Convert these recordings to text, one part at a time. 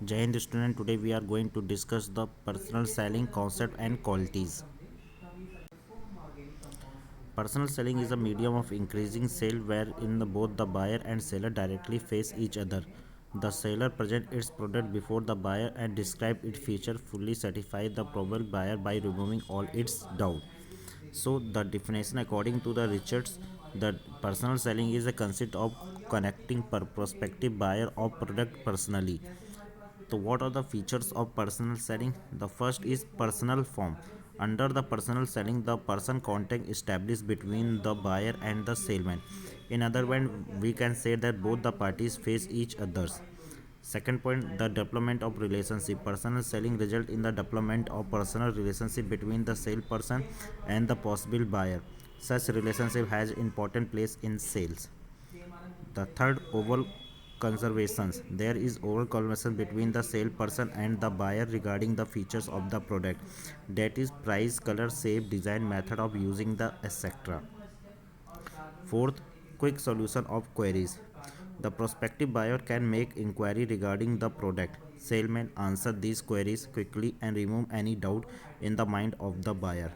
Jai Hind student, today we are going to discuss the personal selling concept and qualities. Personal selling is a medium of increasing sale wherein both the buyer and seller directly face each other. The seller presents its product before the buyer and describe its feature fully satisfy the probable buyer by removing all its doubt. So the definition according to the Richards, the personal selling is a concept of connecting prospective buyer of product personally. So, what are the features of personal selling? The first is personal form. Under the personal selling, the person contact established between the buyer and the salesman. In other words, we can say that both the parties face each others. Second point, the development of relationship. Personal selling result in the development of personal relationship between the salesperson and the possible buyer. Such relationship has important place in sales. The third, oval conservations. There is oral conversation between the salesperson and the buyer regarding the features of the product. That is price, color, shape, design, method of using the etc. Fourth, quick solution of queries. The prospective buyer can make inquiry regarding the product. Salesman answer these queries quickly and remove any doubt in the mind of the buyer.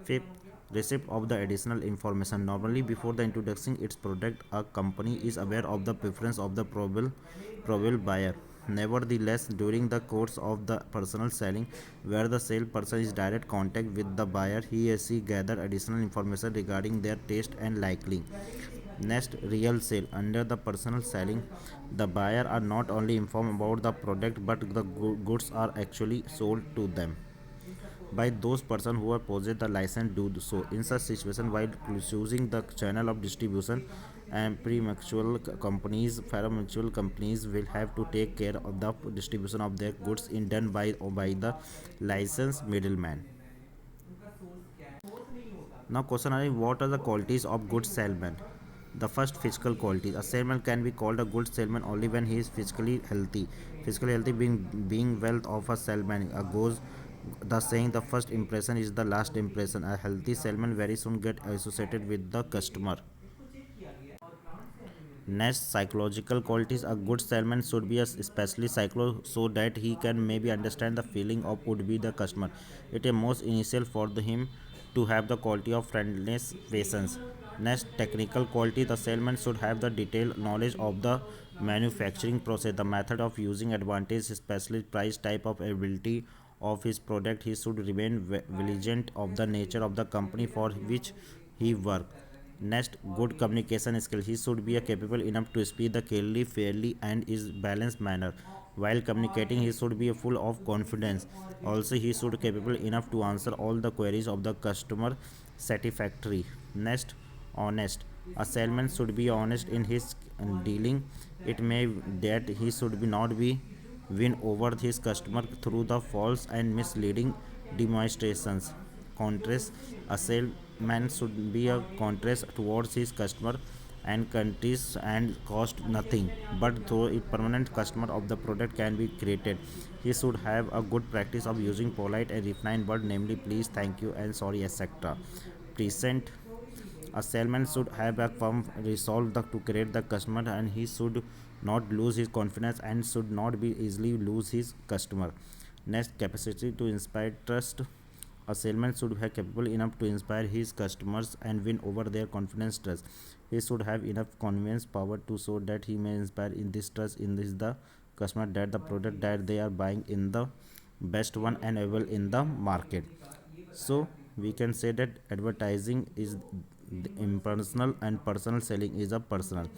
Fifth, receipt of the additional information. Normally, before the introducing its product, a company is aware of the preference of the probable buyer. Nevertheless, during the course of the personal selling, where the salesperson is direct contact with the buyer, he or she gather additional information regarding their taste and liking. Next, real sale. Under the personal selling, the buyer are not only informed about the product but the goods are actually sold to them by those persons who have possessed the license do so. In such situation, while choosing the channel of distribution, and premature companies, pharmaceutical companies will have to take care of the distribution of their goods in done by the licensed middleman. Now, question is, what are the qualities of good salesman? The first, physical qualities. A salesman can be called a good salesman only when he is physically healthy. Physically healthy being wealth of a salesman goes the saying the first impression is the last impression. A healthy salesman very soon get associated with the customer. Next, psychological qualities. A good salesman should be a especially psycho so that he can maybe understand the feeling of would be the customer. It is most initial for him to have the quality of friendliness, patience. Next, technical quality. The salesman should have the detailed knowledge of the manufacturing process, the method of using advantage, especially price type of ability of his product. He should remain vigilant of the nature of the company for which he work. Next, good communication skill. He should be capable enough to speak the clearly, fairly, and is balanced manner. While communicating, he should be full of confidence. Also, he should capable enough to answer all the queries of the customer satisfactory. Next, honest. A salesman should be honest in his dealing. It may that he should be not be win over his customer through the false and misleading demonstrations. Contrast, a salesman should be a contrast towards his customer and countries and cost nothing but through a permanent customer of the product can be created. He should have a good practice of using polite and refined word, namely please, thank you, and sorry, etc. Present, a salesman should have a firm resolve to create the customer and he should not lose his confidence and should not be easily lose his customer. Next, capacity to inspire trust. A salesman should be capable enough to inspire his customers and win over their confidence trust. He should have enough conveyance power to show that he may inspire in this trust in this the customer that the product that they are buying in the best one and available in the market. So we can say that advertising is impersonal and personal selling is a personal.